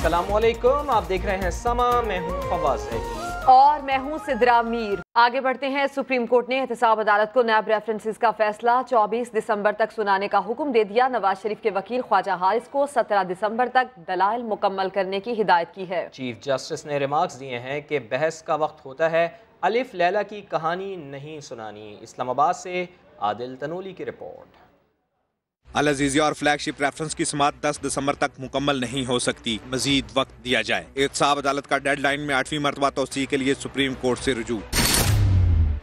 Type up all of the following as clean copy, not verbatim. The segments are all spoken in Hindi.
अस्सलामुअलैकुम, आप देख रहे हैं समा। मैं हूं फवाज और मैं हूं सिद्रा मीर। आगे बढ़ते हैं। सुप्रीम कोर्ट ने एहतसाब अदालत को नैब रेफरेंसेस का फैसला 24 दिसंबर तक सुनाने का हुक्म दे दिया। नवाज शरीफ के वकील ख्वाजा हारिस को 17 दिसंबर तक दलाइल मुकम्मल करने की हिदायत की है। चीफ जस्टिस ने रिमार्क्स दिए हैं कि बहस का वक्त होता है, अलिफ लैला की कहानी नहीं सुनानी। इस्लामाबाद से आदिल तनूली की रिपोर्ट। अल अजीजिया और फ्लैगशिप रेफरेंस की समाअत 10 दिसंबर तक मुकम्मल नहीं हो सकती, मजीद वक्त दिया जाए। एहतसाब अदालत का डेडलाइन में 8वीं मरतबा तौसीह के लिए सुप्रीम कोर्ट से रुजू।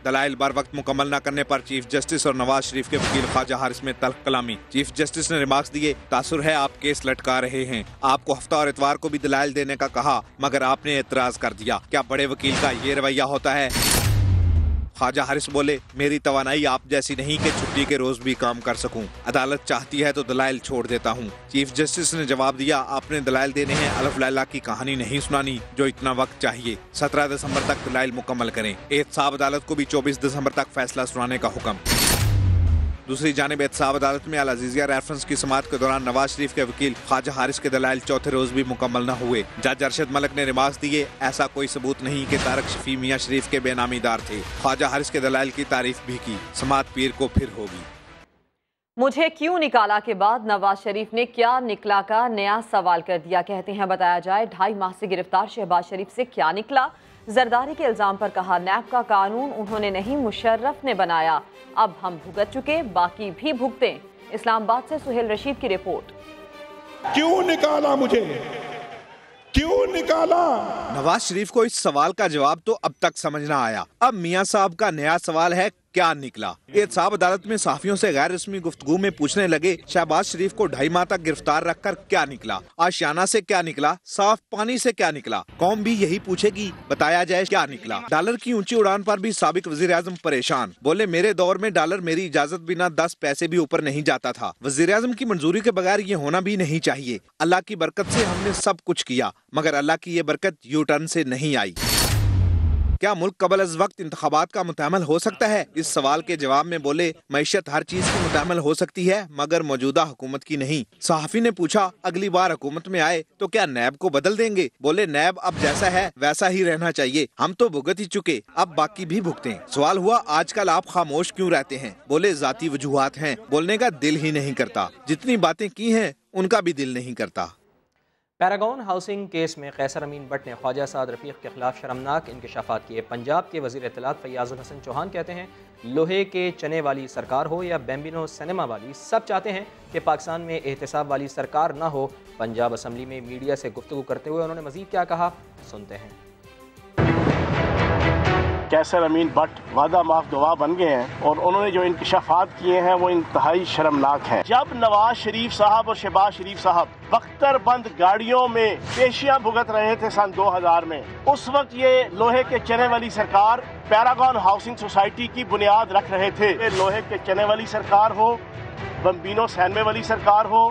दलाइल बर वक्त मुकम्मल न करने पर चीफ जस्टिस और नवाज शरीफ के वकील ख्वाजा हारिस में तल्ख कलामी। चीफ जस्टिस ने रिमार्क्स दिए, तासुर है आप केस लटका रहे हैं, आपको हफ्ता और इतवार को भी दलाइल देने का कहा मगर आपने एतराज कर दिया। क्या बड़े वकील का ये रवैया होता है? ख्वाजा हारिस बोले, मेरी तवानाई आप जैसी नहीं कि छुट्टी के रोज भी काम कर सकूं। अदालत चाहती है तो दलाइल छोड़ देता हूं। चीफ जस्टिस ने जवाब दिया, आपने दलाइल देने हैं, अलिफ लैला की कहानी नहीं सुनानी जो इतना वक्त चाहिए। 17 दिसंबर तक दलाइल मुकम्मल करें। एहतसाब अदालत को भी 24 दिसंबर तक फैसला सुनाने का हुक्म। दूसरी जानिब एहतसाब अदालत में अल अजीजिया रेफरेंस की समाअत के दौरान नवाज शरीफ के वकील ख्वाजा हारिस के दलाइल चौथे रोज भी मुकम्मल न हुए। जज अरशद मलिक ने रिमार्क्स दिए, ऐसा कोई सबूत नहीं कि तारक शफी मियां शरीफ के बेनामीदार थे। ख्वाजा हारिस के दलाइल की तारीफ भी की। समाअत पीर को फिर होगी। मुझे क्यों निकाला के बाद नवाज शरीफ ने क्या निकला का नया सवाल कर दिया। कहते हैं बताया जाए 2.5 माह से गिरफ्तार शहबाज शरीफ से क्या निकला। जरदारी के इल्जाम पर कहा, नैब का कानून उन्होंने नहीं मुशर्रफ ने बनाया, अब हम भुगत चुके, बाकी भी भुगतें। इस्लामाबाद से सुहेल रशीद की रिपोर्ट। क्यों निकाला मुझे, क्यों निकाला? नवाज शरीफ को इस सवाल का जवाब तो अब तक समझ न आया। अब मियां साहब का नया सवाल है, क्या निकला? एहतसाब अदालत में साफियों से गैर रस्मी गुफ्तगू में पूछने लगे, शहबाज शरीफ को 2.5 माह तक गिरफ्तार रखकर क्या निकला? आशियाना से क्या निकला? साफ पानी से क्या निकला? कौम भी यही पूछेगी, बताया जाए क्या निकला। डॉलर की ऊंची उड़ान पर भी साबिक वजीर आजम परेशान। बोले, मेरे दौर में डॉलर मेरी इजाजत बिना 10 पैसे भी ऊपर नहीं जाता था। वजीर आजम की मंजूरी के बगैर ये होना भी नहीं चाहिए। अल्लाह की बरकत से हमने सब कुछ किया, मगर अल्लाह की ये बरकत यू टर्न से नहीं आई। क्या मुल्क कबल अज वक्त इंतखाबात का मुतअम्मल हो सकता है? इस सवाल के जवाब में बोले, मैशत हर चीज की मुतअम्मल हो सकती है मगर मौजूदा हुकूमत की नहीं। सहाफी ने पूछा, अगली बार हुकूमत में आए तो क्या नैब को बदल देंगे? बोले, नैब अब जैसा है वैसा ही रहना चाहिए, हम तो भुगत ही चुके, अब बाकी भी भुगतें। सवाल हुआ, आजकल आप खामोश क्यों रहते हैं? बोले, जाती वजूहात हैं, बोलने का दिल ही नहीं करता, जितनी बातें की हैं उनका भी दिल नहीं करता। पैरागॉन हाउसिंग केस में कैसर अमीन भट्ट ने ख्वाजा साद रफीक के खिलाफ शर्मनाक इंकशाफात किए। पंजाब के वजीर इत्तलात फैयाजुल हसन चौहान कहते हैं, लोहे के चने वाली सरकार हो या बैम्बिनो सिनेमा वाली, सब चाहते हैं कि पाकिस्तान में एहतसाब वाली सरकार ना हो। पंजाब असम्बली में मीडिया से गुफ्तगू करते हुए उन्होंने मजीद क्या कहा, सुनते हैं। कैसर अमीन भट्ट वादा माफ गवाह बन गए हैं और उन्होंने जो इंकशाफात किए हैं वो इंतहाई शर्मनाक हैं। जब नवाज शरीफ साहब और शहबाज शरीफ साहब बख्तर बंद गाड़ियों में पेशियां भुगत रहे थे सन 2000 में, उस वक्त ये लोहे के चने वाली सरकार पैरागॉन हाउसिंग सोसाइटी की बुनियाद रख रहे थे। लोहे के चने वाली सरकार हो, बम्बिनो सैनमे वाली सरकार हो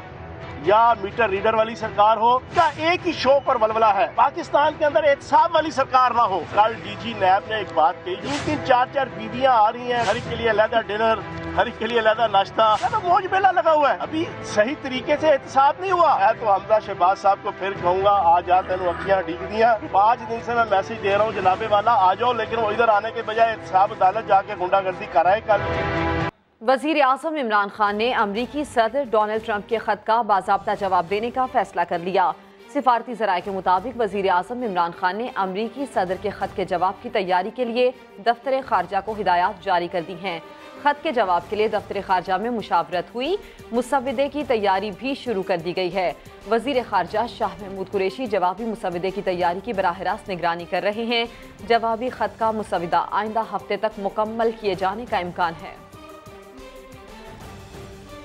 या मीटर रीडर वाली सरकार हो, क्या एक ही शो पर वलवला है। पाकिस्तान के अंदर एहतसाब वाली सरकार ना हो। कल डीजी नैब ने एक बात कही, 3-3, 4-4 बीवियां आ रही हैं, हर एक के लिए अलग डिनर, हर एक के लिए अलग नाश्ता, तो मौज मेला लगा हुआ है। अभी सही तरीके से एहतसाब नहीं हुआ है। तो हमजा शहबाज साहब को फिर कहूँगा, आ जा तेन अखियां ढीक दिया। 5 दिन से मैं मैसेज दे रहा हूँ, जनाबे वाला आ जाओ, लेकिन वो इधर आने के बजाय एहतसाब अदालत जाके गुंडागर्दी कराए। कल वजीर आज़म इमरान खान ने अमरीकी सदर डोनाल्ड ट्रंप के खत का बाज़ाब्ता जवाब देने का फैसला कर लिया। सिफारती ज़राए के मुताबिक वजीर आज़म इमरान खान ने अमरीकी सदर के खत के जवाब की तैयारी के लिए दफ्तर खारजा को हिदायत जारी कर दी हैं। खत के जवाब के लिए दफ्तर खारजा में मुशावरत हुई, मुसव्वदे की तैयारी भी शुरू कर दी गई है। वजीर खारजा शाह महमूद कुरैशी जवाबी मुसव्वदे की तैयारी की बराह रास्त निगरानी कर रहे हैं। जवाबी खत का मुसव्वदा आइंदा हफ्ते तक मुकम्मल किए जाने का इम्कान है।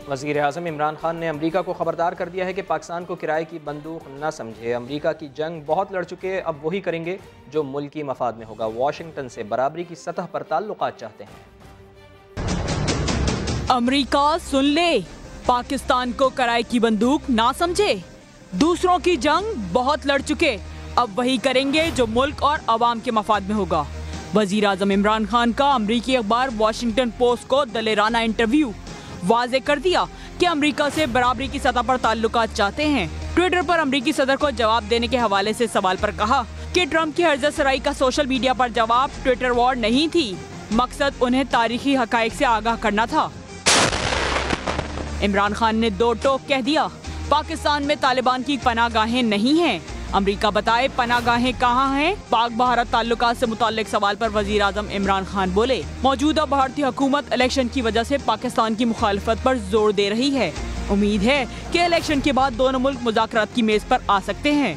वज़ीर आज़म इमरान खान ने अमरीका को ख़बरदार कर दिया है कि पाकिस्तान को किराए की बंदूक न समझे। अमरीका की जंग बहुत लड़ चुके, अब वही करेंगे जो मुल्की मफाद में होगा। वाशिंगटन से बराबरी की सतह पर ताल्लुकात चाहते हैं। अमरीका सुन ले, पाकिस्तान को किराए की बंदूक ना समझे। दूसरों की जंग बहुत लड़ चुके, अब वही करेंगे जो मुल्क और अवाम के मफाद में होगा। वज़ीर आज़म इमरान खान का अमरीकी अखबार वाशिंगटन पोस्ट को दलेराना इंटरव्यू वाज़े कर दिया कि अमेरिका से बराबरी की सतह पर ताल्लुकात चाहते हैं। ट्विटर पर अमेरिकी सदर को जवाब देने के हवाले से सवाल पर कहा कि ट्रंप की हर्जत सराई का सोशल मीडिया पर जवाब ट्विटर वॉर नहीं थी, मकसद उन्हें तारीखी हकाइक से आगाह करना था। इमरान खान ने दो टोक कह दिया, पाकिस्तान में तालिबान की पनाहगाहें नहीं हैं। अमेरिका बताए पनाहगाहें कहाँ हैं? पाक भारत ताल्लुकात से मुताल्लिक सवाल पर वजीर आजम इमरान खान बोले, मौजूदा भारतीय हुकूमत इलेक्शन की वजह से पाकिस्तान की मुखालफत पर जोर दे रही है। उम्मीद है कि इलेक्शन के बाद दोनों मुल्क मुज़ाकरात की मेज पर आ सकते हैं।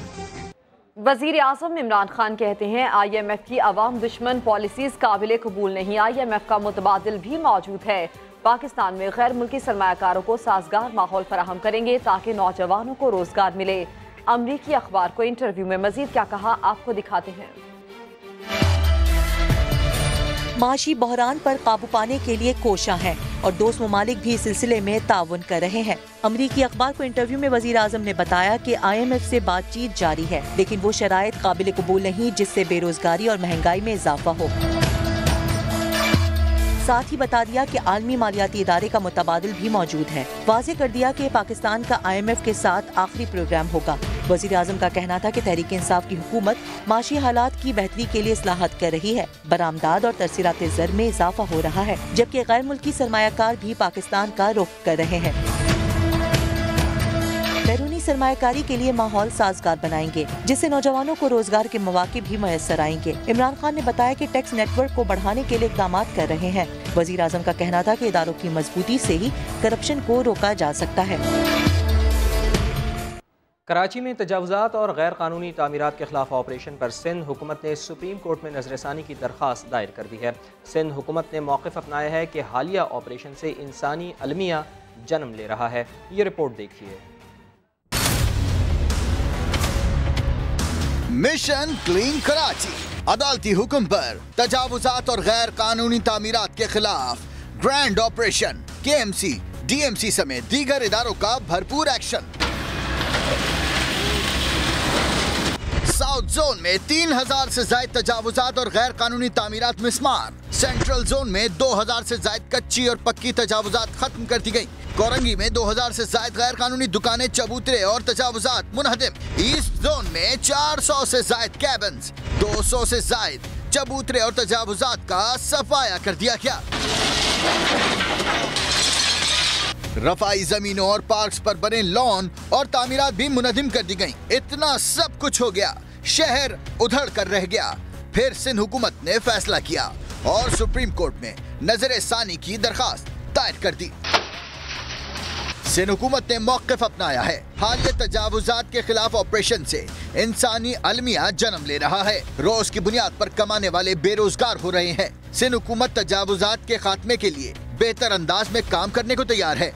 वजीर आजम इमरान खान कहते हैं IMF की अवाम दुश्मन पॉलिसीज काबिल कबूल नहीं। IMF का मुतबादिल भी मौजूद है। पाकिस्तान में गैर मुल्की सरमायाकारों को साजगार माहौल फराहम करेंगे ताकि नौजवानों को रोजगार मिले। अमरीकी अखबार को इंटरव्यू में मजीद क्या कहा, आपको दिखाते हैं। माशी बहरान पर काबू पाने के लिए कोशां हैं और दोस्त ममालिक भी इस सिलसिले में ताउन कर रहे हैं। अमरीकी अखबार को इंटरव्यू में वजीर आजम ने बताया कि IMF से बातचीत जारी है, लेकिन वो शराइत काबिल कबूल नहीं जिससे बेरोजगारी और महंगाई में इजाफा हो। साथ ही बता दिया कि आलमी मालियाती इदारे का मुतबादिल भी मौजूद है। वाज़े कर दिया कि पाकिस्तान का IMF के साथ आखिरी प्रोग्राम होगा। वज़ीर आज़म का कहना था कि तहरीक इंसाफ की हुकूमत माशी हालात की बेहतरी के लिए इस्लाहात कर रही है। बरामदाद और तरसीरात ज़र में इजाफा हो रहा है, जबकि गैर मुल्की सरमायाकार भी पाकिस्तान का रुख कर रहे हैं। बैरूनी सरमायाकारी के लिए माहौल साजगार बनाएंगे, जिससे नौजवानों को रोजगार के मौके भी मैसर आएंगे। इमरान खान ने बताया कि टैक्स नेटवर्क को बढ़ाने के लिए इक़दाम कर रहे हैं। वज़ीर आज़म का कहना था कि इदारों की मजबूती से ही करप्शन को रोका जा सकता है। कराची में तजावुज़ात और गैर कानूनी तामीरात के खिलाफ ऑपरेशन पर सिंध हुकूमत ने सुप्रीम कोर्ट में नजरसानी की दरख्वास्त दायर कर दी है। सिंध हुकूमत ने मौक़िफ़ अपनाया है कि हालिया ऑपरेशन से इंसानी अलमिया जन्म ले रहा है। ये रिपोर्ट देखिए। मिशन क्लीन कराची, अदालती हुक्म पर तजावुज़ात और गैर कानूनी तामीरात के खिलाफ ग्रैंड ऑपरेशन। KMC, DMC समेत दीगर इदारों का भरपूर एक्शन। साउथ जोन में 3000 से ज्यादा तजावुज़ात और गैर कानूनी तामीरात मिस्मार। सेंट्रल जोन में 2000 से ज्यादा कच्ची और पक्की तजावुज़ात खत्म कर दी गयी। कोरंगी में 2000 से ज्यादा गैर कानूनी दुकानें, चबूतरे और तजावुज़ात मुनहदिम। ईस्ट जोन में 400 से ज्यादा कैबन्स, 200 से ज्यादा चबूतरे और तजावुज़ात का सफाया कर दिया गया। रफाई जमीनों और पार्क्स पर बने लॉन और तामीरात भी मुनहदिम कर दी गयी। इतना सब कुछ हो गया, शहर उधड़ कर रह गया। फिर सिंध हुकूमत ने फैसला किया और सुप्रीम कोर्ट में नजरसानी की दरखास्त दायर कर दी। सिंध हुकूमत ने मौक़िफ़ अपनाया है। हालिया तजावुज़ात के खिलाफ ऑपरेशन से इंसानी अलमिया जन्म ले रहा है। रोज की बुनियाद पर कमाने वाले बेरोजगार हो रहे हैं। सिंध हुकूमत तजावुज़ात के खात्मे के लिए बेहतर अंदाज में काम करने को तैयार है।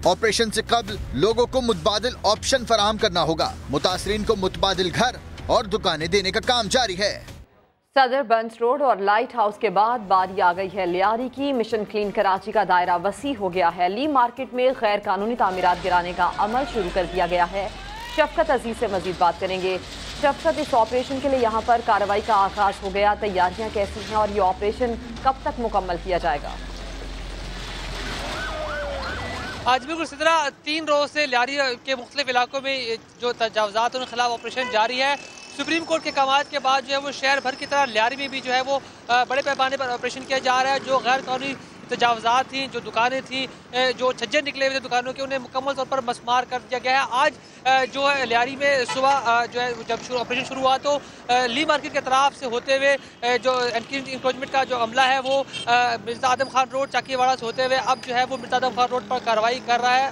ऑपरेशन से कबल लोगों को मुतबादिल ऑप्शन फराहम करना होगा। मुतासरीन को मुतबादिल घर और दुकानें देने का काम जारी है। सदर बंस रोड और लाइट हाउस के बाद बारी आ गई है लियारी की। मिशन क्लीन कराची का दायरा वसी हो गया है। ली मार्केट में गैर कानूनी तामीरात गिराने का अमल शुरू कर दिया गया है। शफकत अजीज से मजीद बात करेंगे। शफकत, इस ऑपरेशन के लिए यहाँ पर कार्रवाई का आगाज हो गया, तैयारियाँ कैसी हैं और ये ऑपरेशन कब तक मुकम्मल किया जाएगा? आज बिल्कुल इसी तरह 3 रोज से लियारी के मुख्तलिफ इलाकों में जो तजावुज़ात उनके खिलाफ ऑपरेशन जारी है। सुप्रीम कोर्ट के कमात के बाद जो है वो शहर भर की तरह लियारी में भी जो है वो बड़े पैमाने पर ऑपरेशन किया जा रहा है। जो गैर कानूनी तजावुज़ात थी, जो दुकानें थी, जो छज्जे निकले हुए थे दुकानों के, उन्हें मुकम्मल तौर पर मस्मार कर दिया गया है। आज जो है लियारी में सुबह जो है जब ऑपरेशन शुरू हुआ तो ली मार्केट के तरफ से होते हुए जो इंक्रोचमेंट का जो अमला है वो मिर्ज़ा आदम खान रोड, चाकीवाड़ा से होते हुए अब जो है वो मिर्ज़ा आदम खान रोड पर कार्रवाई कर रहा है।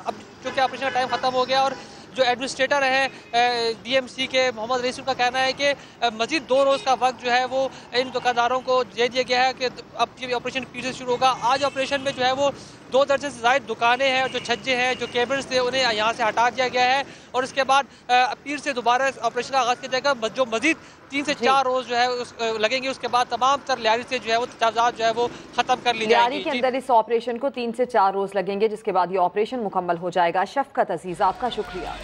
अब चूँकि ऑपरेशन का टाइम ख़त्म हो गया और जो एडमिनिस्ट्रेटर है DMC के मोहम्मद रईस, उनका कहना है कि मजीद 2 रोज़ का वक्त जो है वो इन दुकानदारों को दे दिया गया है कि अब ये ऑपरेशन फिर से शुरू होगा। आज ऑपरेशन में जो है वो 2 दर्जन से ज़ायद दुकानें हैं, जो छज्जे हैं, जो केबल्स थे, उन्हें यहाँ से हटा दिया गया है और उसके बाद फिर से दोबारा ऑपरेशन का आगाज़ किया जाएगा। जो मजीद 3 से 4 रोज़ जो है लगेंगे, उसके बाद तमाम तर लियारी से जो है वो तजावुज़ात जो है वो ख़त्म कर ली जाएगी। लियारी के अंदर इस ऑपरेशन को 3 से 4 रोज़ लगेंगे, जिसके बाद ये ऑपरेशन मुकम्मल हो जाएगा। शफकत अजीज़, आपका शुक्रिया।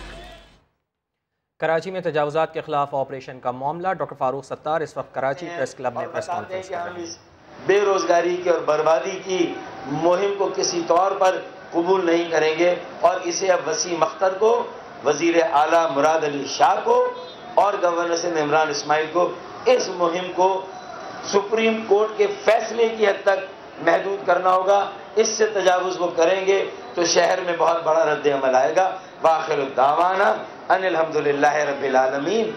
कराची में तजावुज़ात के खिलाफ ऑपरेशन का मामला। डॉक्टर फारूक सत्तार इस वक्त कराची प्रेस क्लब में प्रेस कॉन्फ्रेंस कर रहे हैं। बेरोजगारी की और बर्बादी की मुहिम को किसी तौर पर कबूल नहीं करेंगे और इसे अब वसीम अख्तर को, वजीर आला मुराद अली शाह को और गवर्नर सिंध इमरान इस्माइल को इस मुहिम को सुप्रीम कोर्ट के फैसले की हद तक महदूद करना होगा। इससे तजावुज वो करेंगे तो शहर में बहुत बड़ा रद्द अमल आएगा। वाखिर दावाना अनिल हम्दुलिल्लाह रब्बिल आलमीन।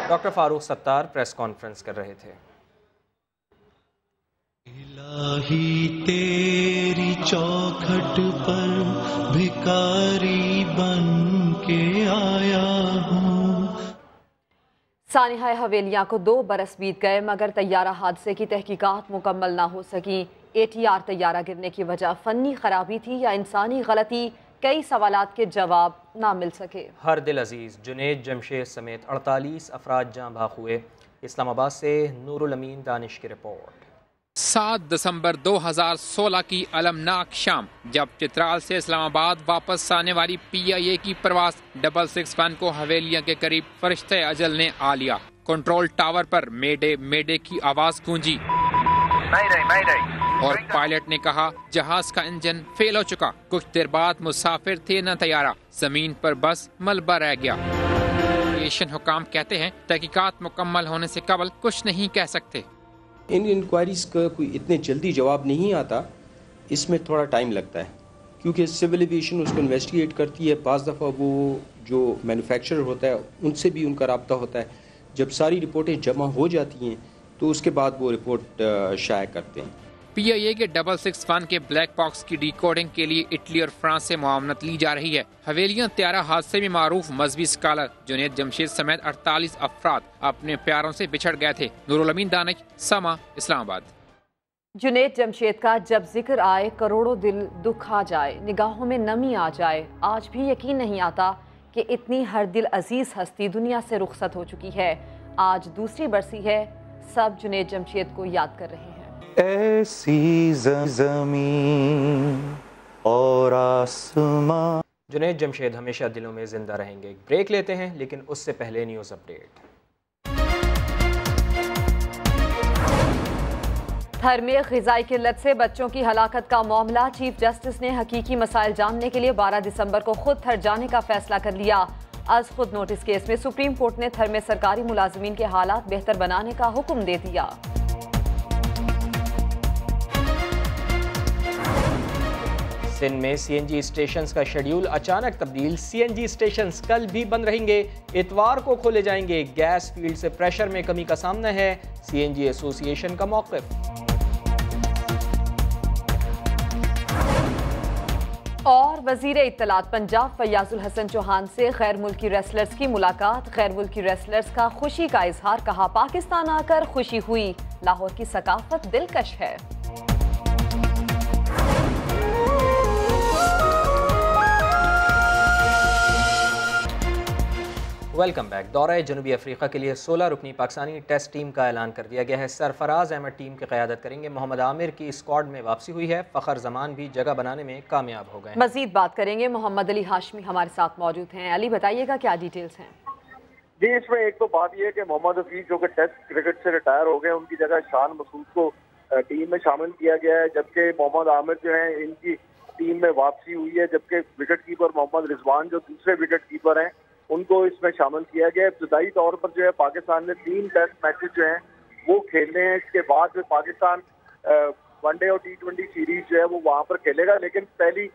Doctor Farooq Sattar press conference कर रहे थे। इलाही तेरी चौखट पर भिखारी बन के आया हूँ। सानिहा हवेलियां को 2 बरस बीत गए मगर तैयारा हादसे की तहकीकात मुकम्मल ना हो सकी। ATR तैयारा गिरने की वजह फनी खराबी थी या इंसानी गलती, कई सवालात के जवाब ना मिल सके। हर दिल अजीज जुनेद जमशेद समेत 48 अफराद जाँ भाग हुए। इस्लामाबाद से नूरुल अमीन दानिश की रिपोर्ट। 7 दिसंबर 2016 की अलमनाक शाम जब चित्राल से इस्लामाबाद वापस आने वाली PIA की परवाज 661 को हवेलियां के करीब फरिश्ते अजल ने आ लिया। कंट्रोल टावर पर मेडे मेडे की आवाज गूंजी और पायलट ने कहा जहाज का इंजन फेल हो चुका। कुछ देर बाद मुसाफिर थे न तैयारा, जमीन पर बस मलबा रह गया। एशियन हुकाम कहते हैं तहकीकात मुकम्मल होने से कबल कुछ नहीं कह सकते। इन इंक्वायरीज का कोई इतने जल्दी जवाब नहीं आता, इसमें थोड़ा टाइम लगता है क्योंकि सिविल एविएशन उसको इन्वेस्टिगेट करती है। पांच दफ़ा वो जो मैन्युफैक्चरर होता है उनसे भी उनका रब्ता होता है। जब सारी रिपोर्टें जमा हो जाती हैं तो उसके बाद वो रिपोर्ट शाया करते हैं। PIA के 661 के ब्लैक बॉक्स की डिकोडिंग के लिए इटली और फ्रांस से मुआवनत ली जा रही है। हवेलियां त्यारा हादसे में मारूफ मजहबी स्कॉलर जुनेद जमशेद समेत 48 अफराद अपने प्यारों से बिछड़ गए थे। नूरुल अमीन दानिश, समा, इस्लामाबाद। जुनेद जमशेद का जब जिक्र आए करोड़ों दिल दुख आ जाए, निगाहों में नमी आ जाए। आज भी यकीन नहीं आता कि इतनी हर दिल अजीज हस्ती दुनिया से रुखसत हो चुकी है। आज दूसरी बरसी है, सब जुनेद जमशेद को याद कर रहे हैं। ऐसी ज़मीन और आसमां। जुनेद जमशेद हमेशा दिलों में जिंदा रहेंगे। एक ब्रेक लेते हैं लेकिन उससे पहले न्यूज़ अपडेट। थर में ग़िज़ाई किल्लत से बच्चों की हलाकत का मामला, चीफ जस्टिस ने हकीकी मसाइल जानने के लिए 12 दिसंबर को खुद थर जाने का फैसला कर लिया। आज खुद नोटिस केस में सुप्रीम कोर्ट ने थर में सरकारी मुलाजिमीन के हालात बेहतर बनाने का हुक्म दे दिया। सिंध में CNG स्टेशंस का शेड्यूल अचानक तब्दील। CNG स्टेशंस कल भी बंद रहेंगे, इतवार को खोले जाएंगे। गैस फील्ड से प्रेशर में कमी का सामना है, CNG एसोसिएशन का मौक़िफ़। और वज़ीर इत्तलात पंजाब फयाजुल हसन चौहान से गैर मुल्की रेसलर्स की मुलाकात। गैर मुल्की रेसलर्स का खुशी का इजहार, कहा पाकिस्तान आकर खुशी हुई, लाहौर की सकाफत दिलकश है। Welcome back. दौरा जनूबी अफ्रीका के लिए 16 रुकनी पाकिस्तानी टेस्ट टीम का ऐलान कर दिया गया है। सरफराज अहमद टीम की क़यादत करेंगे। मोहम्मद आमिर की स्क्वाड में वापसी हुई है। फ़खर जमान भी जगह बनाने में कामयाब हो गए। मजीद बात करेंगे, मोहम्मद अली हाशमी हमारे साथ मौजूद हैं। अली, बताइएगा क्या डिटेल्स हैं? जी, इसमें एक तो बात यह है कि मोहम्मद हफीज जो कि टेस्ट क्रिकेट से रिटायर हो गए, उनकी जगह शान मसूद को टीम में शामिल किया गया है, जबकि मोहम्मद आमिर जो है इनकी टीम में वापसी हुई है, जबकि विकेट कीपर मोहम्मद रिजवान जो दूसरे विकेट कीपर हैं उनको इसमें शामिल किया गया है। इब्तदाई तौर पर जो है पाकिस्तान ने 3 टेस्ट मैचेस जो हैं वो खेलने हैं। इसके बाद जो पाकिस्तान वनडे और T20 सीरीज जो है वो वहाँ पर खेलेगा। लेकिन पहली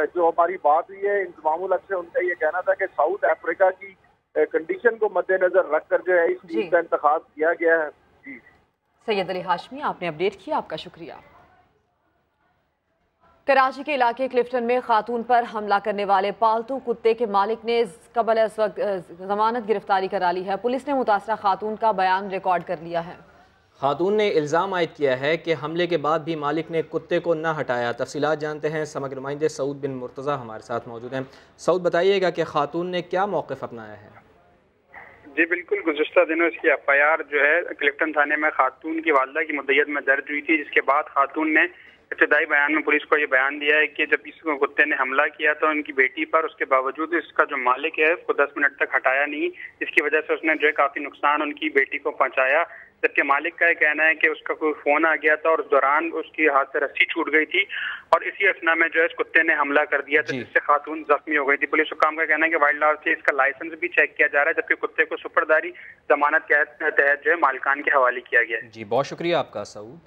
जो हमारी बात हुई है इंतजामुल हक से, उनका ये कहना था कि साउथ अफ्रीका की कंडीशन को मद्देनजर रखकर जो है इस टीम का इंतखाब किया गया है। जी सैयद अली हाशमी, आपने अपडेट किया, आपका शुक्रिया। कराची के इलाके क्लिफ्टन में खातून पर हमला करने वाले पालतू कुत्ते के मालिक ने कबल जमानत गिरफ्तारी करा ली है। पुलिस ने मुतासरा खातून का बयान रिकॉर्ड कर लिया है। खातून ने इल्ज़ाम आयद किया है कि हमले के बाद भी मालिक ने कुत्ते को न हटाया। तफसीलात जानते हैं, समग्र नुमाइंदे सऊद बिन मुर्तज़ा हमारे साथ मौजूद हैं। सऊद, बताइएगा कि खातून ने क्या मौक़िफ़ अपनाया है? जी बिल्कुल, गुज़श्ता दिनों इसकी FIR जो है क्लिफ्टन थाने में खातून की वालदा की मुद्दत में दर्ज हुई थी, जिसके बाद खातून ने इब्तदाई बयान में पुलिस को ये बयान दिया है कि जब इस कुत्ते ने हमला किया तो उनकी बेटी पर, उसके बावजूद इसका जो मालिक है उसको 10 मिनट तक हटाया नहीं, इसकी वजह से उसने जो है काफ़ी नुकसान उनकी बेटी को पहुंचाया। जबकि मालिक का कहना है कि उसका कोई फोन आ गया था और उस दौरान उसकी हाथ से रस्सी छूट गई थी और इसी असना में जो है इस कुत्ते ने हमला कर दिया था, जिससे खातून जख्मी हो गई थी। पुलिस हुकाम का कहना है कि वाइल्ड लाइफ से इसका लाइसेंस भी चेक किया जा रहा है, जबकि कुत्ते को सुपरदारी जमानत के तहत जो है मालिकान के हवाले किया गया है। जी बहुत शुक्रिया आपका सऊद।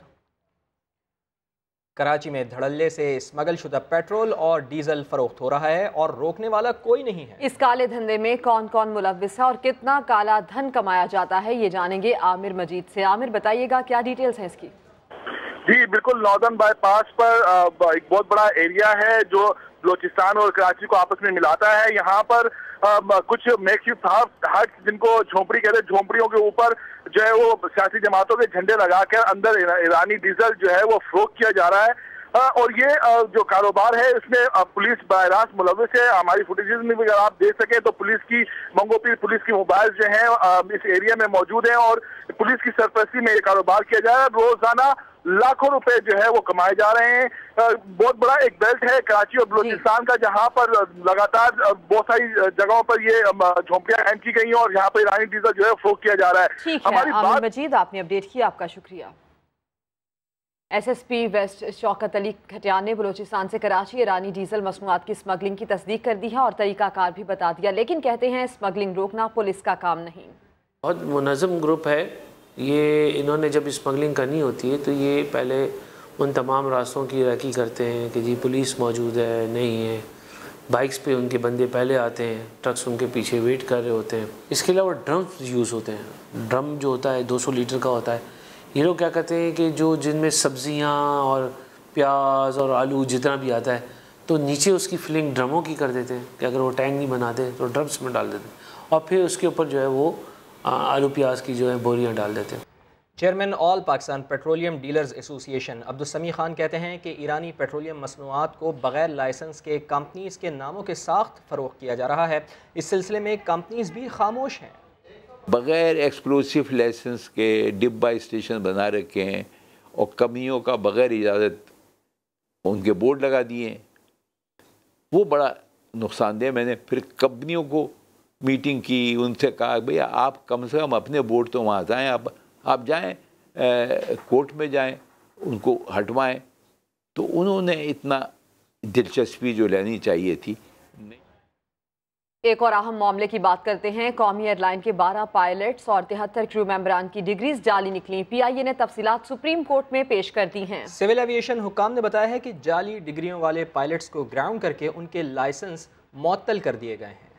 कराची में धड़ल्ले से स्मगल शुदा पेट्रोल और डीजल फरोख्त हो रहा है और रोकने वाला कोई नहीं है। इस काले धंधे में कौन कौन मुलव्विस है और कितना काला धन कमाया जाता है, ये जानेंगे आमिर मजीद से। आमिर बताइएगा क्या डिटेल्स हैं इसकी? जी बिल्कुल, नॉर्दर्न बाईपास पर एक बहुत बड़ा एरिया है जो बलोचिस्तान और कराची को आपस में मिलाता है। यहाँ पर कुछ मेकशिफ्ट हट जिनको झोंपड़ी कहते हैं, झोंपड़ियों के ऊपर जो है वो सियासी जमातों के झंडे लगाकर अंदर ईरानी डीजल जो है वो फरोख्त किया जा रहा है। और ये जो कारोबार है इसमें पुलिस बराह मुलव्विस है। हमारी फुटेजेस में भी अगर आप देख सकें तो पुलिस की मंगोपी, पुलिस की मोबाइल जो है इस एरिया में मौजूद है और पुलिस की सरपरस्ती में ये कारोबार किया जा रहा है। रोजाना लाखों रुपए जो है वो कमाए जा रहे हैं। बहुत बड़ा एक बेल्ट है कराची और बलूचिस्तान का, जहां पर लगातार बहुत सारी जगहों पर ये झोंपड़ियां कायम की गई हैं और यहाँ पर ईरानी डीजल जो है फरोख्त किया जा रहा है। ठीक है आमिर मजीद, आपने अपडेट किया, आपका शुक्रिया। SSP वेस्ट शौकत अली खटियान ने बलूचिस्तान से कराची ईरानी डीजल मसनूआत की स्मगलिंग की तस्दीक कर दी है और तरीकाकार भी बता दिया, लेकिन कहते हैं स्मगलिंग रोकना पुलिस का काम नहीं। बहुत मुनज़्ज़म ग्रुप है ये। इन्होंने जब स्मगलिंग करनी होती है तो ये पहले उन तमाम रास्तों की रखी करते हैं कि जी पुलिस मौजूद है, नहीं है। बाइक्स पे उनके बंदे पहले आते हैं, ट्रक्स उनके पीछे वेट कर रहे होते हैं। इसके अलावा ड्रम्स यूज़ होते हैं। ड्रम जो होता है 200 लीटर का होता है। ये लोग क्या कहते हैं कि जो जिनमें सब्जियां और प्याज और आलू जितना भी आता है तो नीचे उसकी फिलिंग ड्रमों की कर देते हैं कि अगर वो टैंक नहीं बनाते तो ड्रम्स में डाल देते हैं और फिर उसके ऊपर जो है वो आलू प्याज की जो है बोरियां डाल देते हैं। Chairman all Pakistan petroleum dealers association Abdul Sami Khan कहते हैं कि ईरानी पेट्रोलियम मसनूआत को बगैर लाइसेंस के कंपनीज़ के नामों के साथ फ़रोख्त किया जा रहा है। इस सिलसिले में कंपनीज़ भी खामोश हैं। बग़ैर एक्सक्लूसिव लाइसेंस के डिब्बा स्टेशन बना रखे हैं और कंपनियों का बग़ैर इजाज़त उनके बोर्ड लगा दिए हैं। वो बड़ा नुकसानदेह। मैंने फिर कंपनियों को मीटिंग की, उनसे कहा भैया आप कम से कम अपने बोर्ड तो वहाँ जाएँ, आप जाएँ कोर्ट में जाएँ, उनको हटवाएँ। तो उन्होंने इतना दिलचस्पी जो लेनी चाहिए थी। एक और अहम मामले की बात करते हैं। कौमी एयरलाइन के 12 पायलट्स और 73 क्रू मेंबरान की डिग्रीज जाली निकली। PIA ने तफसीलात सुप्रीम कोर्ट में पेश कर दी हैं। सिविल एविएशन हुकाम ने बताया है कि जाली डिग्रियों वाले पायलट्स को ग्राउंड करके उनके लाइसेंस मुअत्तल कर दिए गए हैं।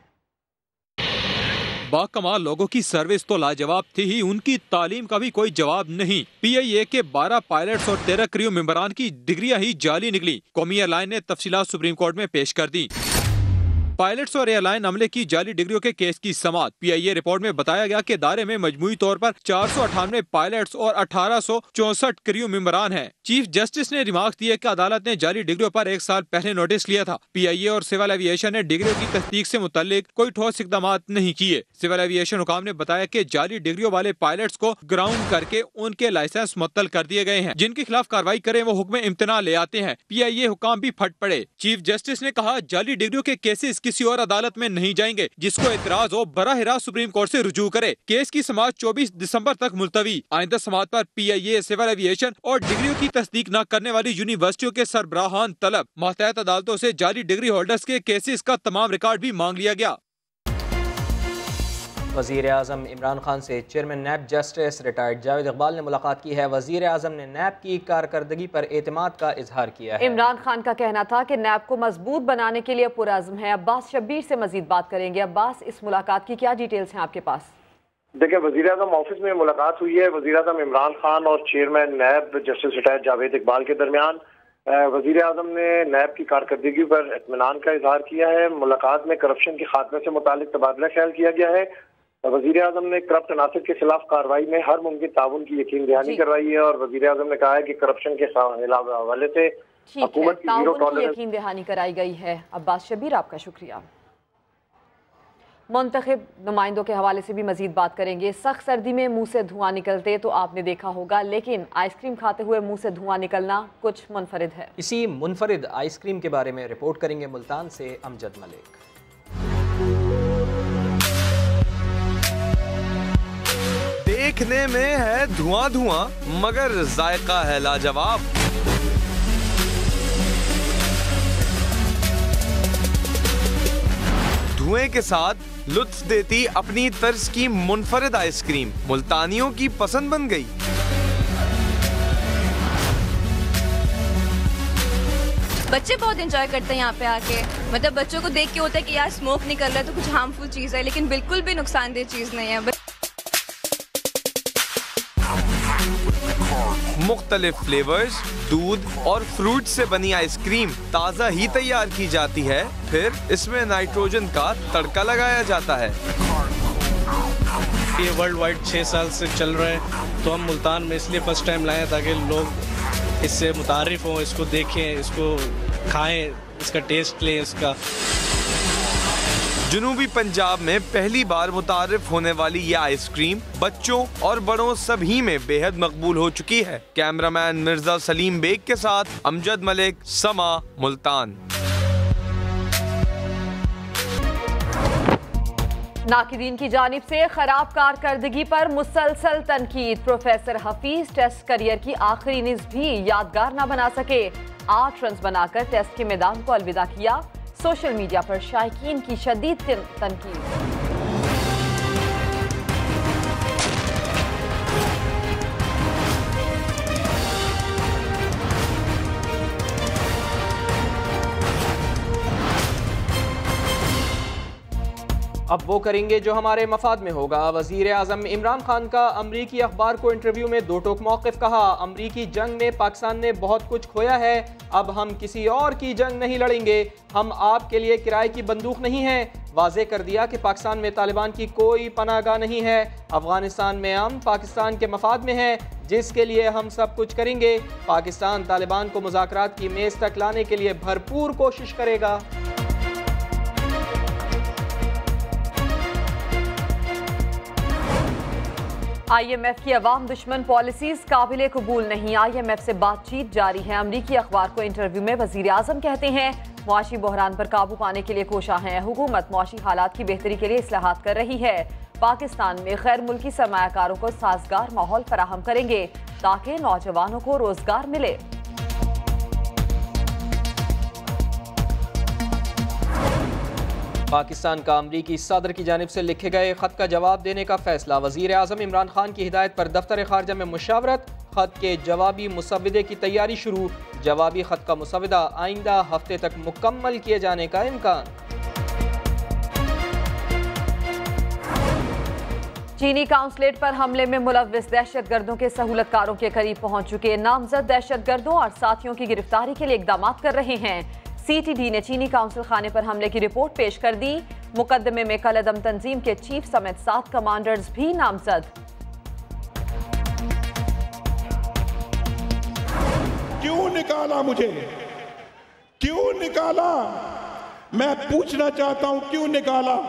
बाकमाल लोगों की सर्विस तो लाजवाब थी ही, उनकी तालीम का भी कोई जवाब नहीं। PIA के 12 पायलट्स और 13 क्रू मेंबरान की डिग्रियां ही जाली निकली। कौमी एयरलाइन ने तफसीलात सुप्रीम कोर्ट में पेश कर दी। पायलट्स और एयरलाइन अमले की जाली डिग्रियों के केस की समाअत। PIA रिपोर्ट में बताया गया कि दायरे में मजमूई तौर पर 498 पायलट्स और 1864 क्रू मेंबरान हैं। चीफ जस्टिस ने रिमार्क दिए कि अदालत ने जाली डिग्रियों पर 1 साल पहले नोटिस लिया था। PIA और सिविल एविएशन ने डिग्रियों की तस्दीक से मुतल्लिक कोई ठोस इकदाम नहीं किए। सिविल एविएशन हुकाम ने बताया कि जाली डिग्रियों वाले पायलट्स को ग्राउंड करके उनके लाइसेंस मुअत्तल कर दिए गए हैं। जिनके खिलाफ कार्रवाई करें वो हुक्म इम्तना ले आते हैं। PIA हुकाम भी फट पड़े। चीफ जस्टिस ने कहा जाली डिग्रियों के केसेस किसी और अदालत में नहीं जाएंगे। जिसको एतराज हो बराह रास्त सुप्रीम कोर्ट से रुजू करे। केस की समाअत 24 दिसंबर तक मुलतवी। आइंदा समाअत पर PIA, सिविल एविएशन और डिग्रियों की तस्दीक न करने वाली यूनिवर्सिटियों के सरबराहान तलब। मातहत अदालतों से जाली डिग्री होल्डर्स के केसेस का तमाम रिकॉर्ड भी मांग लिया गया। वज़ीर आज़म इमरान खान से chairman NAB justice retired Javed Iqbal ने मुलाकात की है। वज़ीर आज़म ने नैब की कारकर्दगी पर एतमाद का इजहार किया है। इमरान खान का कहना था कि नैब को मजबूत बनाने के लिए पुरअज़्म है। अब्बास शब्बीर से मजीद बात करेंगे। अब्बास, इस मुलाकात की क्या डिटेल्स हैं आपके पास? देखिए, वज़ीर आज़म ऑफिस में मुलाकात हुई है वज़ीर आज़म इमरान खान और chairman NAB justice retired Javed Iqbal के दरमियान। वज़ीर आज़म ने नैब की कारकर्दगी पर इत्मीनान का इजहार किया है। मुलाकात में करप्शन के खात्मे से मुतालिक तबादला ख्याल किया गया है। वज़ीर आज़म ने करप्ट अनासर के खिलाफ कार्रवाई में हर मुमकिन ताउन की यकीन दहानी करवाई है और वज़ीर आज़म ने कहा है कि करप्शन के हवाले से हुकूमत की जीरो टॉलरेंस यकीन दहानी कराई गई है। अब्बास शब्बीर, आपका शुक्रिया। मुंतखब नुमाइंदों के हवाले से भी मजीद बात करेंगे। सख्त सर्दी में मुंह से धुआं निकलते तो आपने देखा होगा, लेकिन आइसक्रीम खाते हुए मुंह से धुआं निकलना कुछ मुनफरिद है। इसी मुनफरिद आइसक्रीम के बारे में रिपोर्ट करेंगे मुल्तान से अमजद मलिक। देखने में है धुआं धुआं, मगर जायका है लाजवाब। धुएं के साथ लुत्फ देती अपनी तर्ज की मुनफरिद आइसक्रीम मुल्तानियों की पसंद बन गई। बच्चे बहुत एंजॉय करते हैं यहाँ पे आके। मतलब बच्चों को देख के होता है कि यार स्मोक निकल रहा है तो कुछ हार्मफुल चीज़ है, लेकिन बिल्कुल भी नुकसानदेह चीज़ नहीं है। मुख्तलिफ फ्लेवर्स, दूध और फ्रूट से बनी आइसक्रीम ताज़ा ही तैयार की जाती है, फिर इसमें नाइट्रोजन का तड़का लगाया जाता है। ये वर्ल्ड वाइड 6 साल से चल रहा है, तो हम मुल्तान में इसलिए फर्स्ट टाइम लाए ताकि लोग इससे मुतारिफ हों, इसको देखें, इसको खाएं, इसका टेस्ट लें इसका। जनूबी पंजाब में पहली बार मुतारिफ होने वाली यह आइसक्रीम बच्चों और बड़ों सभी में बेहद मकबूल हो चुकी है। कैमरामैन मिर्जा सलीम बेग के साथ अमजद मलिक, समा, मुल्तान। नाकिदीन की जानिब से खराब कारकर्दगी पर मुसलसल तनकीद। प्रोफेसर हफीज टेस्ट करियर की आखिरी इनिंग्स भी यादगार न बना सके। 8 रन बनाकर टेस्ट के मैदान को अलविदा किया। सोशल मीडिया पर शायकीन की शदीद तनकीद। अब वो करेंगे जो हमारे मफाद में होगा। वज़ीर आज़म इमरान खान का अमरीकी अखबार को इंटरव्यू में दो टोक मौक़िफ़ कहा। अमरीकी जंग में पाकिस्तान ने बहुत कुछ खोया है, अब हम किसी और की जंग नहीं लड़ेंगे, हम आपके लिए किराए की बंदूक नहीं हैं। वाज़े कर दिया कि पाकिस्तान में तालिबान की कोई पनाहगाह नहीं है। अफगानिस्तान में अमन पाकिस्तान के मफाद में है, जिसके लिए हम सब कुछ करेंगे। पाकिस्तान तालिबान को मुज़ाकरात की मेज़ तक लाने के लिए भरपूर कोशिश करेगा। IMF की अवाम दुश्मन पॉलिसीज काबिले कबूल नहीं। IMF से बातचीत जारी है। अमरीकी अखबार को इंटरव्यू में वजीर आजम कहते हैं मुआशी बहरान पर काबू पाने के लिए कोशा है। हुकूमत मुआशी हालात की बेहतरी के लिए इस्लाहात कर रही है। पाकिस्तान में गैर मुल्की सरमायाकारों को साजगार माहौल फराहम करेंगे ताकि नौजवानों को रोजगार मिले। पाकिस्तान का अमरीकी सदर की जानिब से लिखे गए खत का जवाब देने का फैसला। वज़ीर आज़म इमरान खान की हिदायत पर दफ्तर खारजा में मुशावरत। खत के जवाबी मुसविदे की तैयारी शुरू। जवाबी खत का मुसविदा आइंदा हफ्ते तक मुकम्मल किए जाने का इम्कान। चीनी काउंसलेट पर हमले में मुलव्विस दहशतगर्दों के सहूलतकारों के करीब पहुंच चुके नामजद दहशतगर्दों और साथियों की गिरफ्तारी के लिए इकदाम कर रहे हैं। CTD ने चीनी काउंसिल खाने पर हमले की रिपोर्ट पेश कर दी। मुकदमे में कलअदम तंजीम के चीफ समेत 7 कमांडर्स भी नामजद। क्यों निकाला मुझे, क्यों निकाला? मैं पूछना चाहता हूं, क्यों निकाला?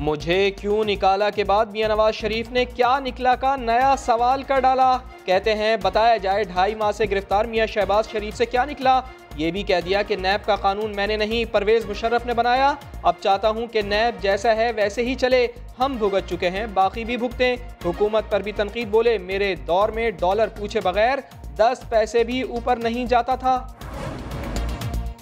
मुझे क्यों निकाला के बाद मियां नवाज शरीफ ने क्या निकला का नया सवाल कर डाला। कहते हैं बताया जाए 2.5 माह से गिरफ्तार मियां शहबाज शरीफ से क्या निकला। ये भी कह दिया कि नैब का कानून मैंने नहीं, परवेज मुशर्रफ ने बनाया। अब चाहता हूं कि नैब जैसा है वैसे ही चले। हम भुगत चुके हैं, बाकी भी भुगतें। हुकूमत पर भी तनकीद। बोले मेरे दौर में डॉलर पूछे बगैर 10 पैसे भी ऊपर नहीं जाता था।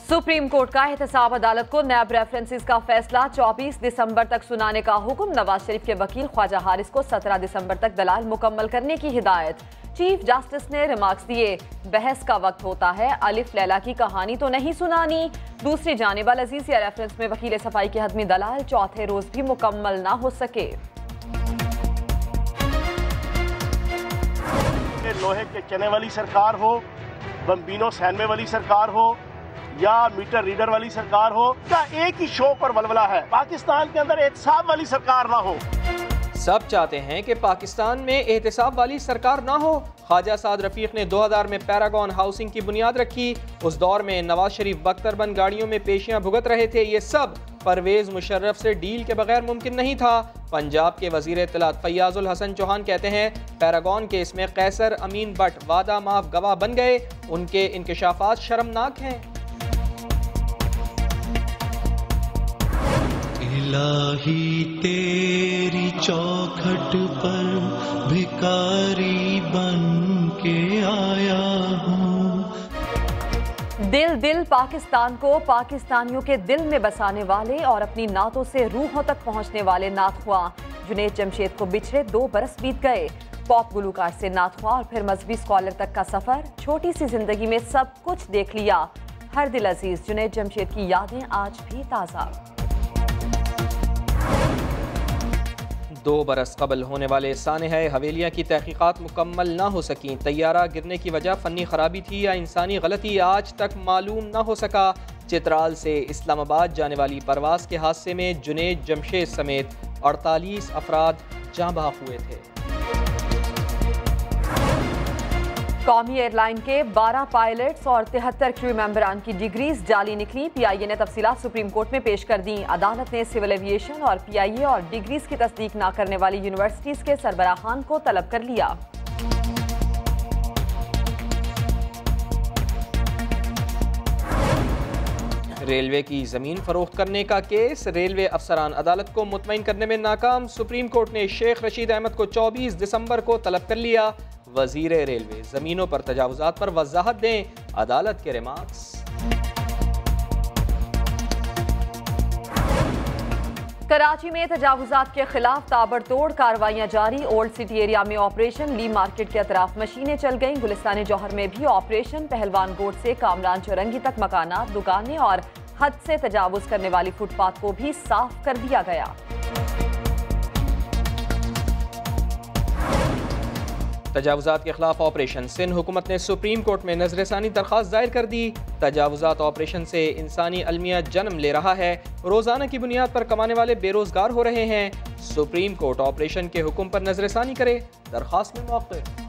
सुप्रीम कोर्ट का एहतसाब अदालत को नैब रेफरेंसेस का फैसला 24 दिसंबर तक सुनाने का हुक्म। नवाज शरीफ के वकील ख्वाजा हारिस को 17 दिसंबर तक दलाल मुकम्मल करने की हिदायत। चीफ जस्टिस ने रिमार्क्स दिए बहस का वक्त होता है, अलिफ लैला की कहानी तो नहीं सुनानी। दूसरी जानिब अल अजीज या रेफरेंस में वकील सफाई के हदमी दलाल चौथे रोज भी मुकम्मल ना हो सके। लोहे के चने वाली सरकार हो, बम्बिनो सैनमे वाली सरकार हो या मीटर रीडर वाली सरकार हो, या एक ही शो पर वलवला है। पाकिस्तान के अंदर एहतसाब वाली सरकार ना हो। सब चाहते हैं कि पाकिस्तान में एहतसाब वाली सरकार ना हो। ख्वाजा साद रफीक ने 2000 में पैरागॉन हाउसिंग की बुनियाद रखी। उस दौर में नवाज शरीफ बख्तरबंद गाड़ियों में पेशियां भुगत रहे थे। ये सब परवेज मुशर्रफ से डील के बगैर मुमकिन नहीं था। पंजाब के वजीर इत्तलात फैयाजुल हसन चौहान कहते हैं पैरागॉन केस में कैसर अमीन बट वादा माफ गवाह बन गए। उनके इंकशाफात शर्मनाक हैं। इलाही तेरी चौखट पर भिखारी बन के आया हूँ। दिल दिल पाकिस्तान को पाकिस्तानियों के दिल में बसाने वाले और अपनी नातों से रूहों तक पहुंचने वाले नातख्वां जुनैद जमशेद को बिछड़े 2 बरस बीत गए। पॉप गुलूकार से नातख्वां और फिर मजहबी स्कॉलर तक का सफर, छोटी सी जिंदगी में सब कुछ देख लिया। हर दिल अजीज जुनैद जमशेद की यादें आज भी ताज़ा। 2 बरस कबल होने वाले सानहा हवेलियाँ की तहकीकात मुकम्मल ना हो सकी। तैयारा गिरने की वजह फनी खराबी थी या इंसानी गलती आज तक मालूम ना हो सका। चित्राल से इस्लामाबाद जाने वाली परवाज के हादसे में जुनैद जमशेद समेत 48 अफराद जाँ बहक हुए थे। कौमी एयरलाइन के 12 पायलट्स और 73 क्रू मेंबरान की डिग्रीज जाली निकली। PIA ने तफसीलात सुप्रीम कोर्ट में पेश कर दी। अदालत ने सिविल एविएशन और PIA और डिग्रीज की तस्दीक न करने वाली यूनिवर्सिटीज के सरबराहान को तलब कर लिया। रेलवे की जमीन फरोख्त करने का केस, रेलवे अफसरान अदालत को मुतमईन करने में नाकाम। सुप्रीम कोर्ट ने शेख रशीद अहमद को 24 दिसंबर को तलब कर लिया। वजीर रेलवे जमीनों पर तजावुजात पर वजाहत दें, अदालत के रिमार्क्स। कराची में तजावुजात के खिलाफ ताबड़तोड़ कार्रवाइयां जारी। ओल्ड सिटी एरिया में ऑपरेशन, ली मार्केट के अतराफ मशीनें चल गईं। गुलिस्तान जौहर में भी ऑपरेशन, पहलवान गोट से कामरान चौरंगी तक मकानात, दुकानें और हद से तजावुज करने वाली फुटपाथ को भी साफ कर दिया गया। तजावुजात के खिलाफ ऑपरेशन, सिंध हुकूमत ने सुप्रीम कोर्ट में नजरसानी दरख्वास्त दायर कर दी। तजावुजात ऑपरेशन से इंसानी अलमिया जन्म ले रहा है, रोजाना की बुनियाद पर कमाने वाले बेरोजगार हो रहे हैं। सुप्रीम कोर्ट ऑपरेशन के हुक्म पर नजरसानी करे, दरख्वास्त में मौक़िफ़।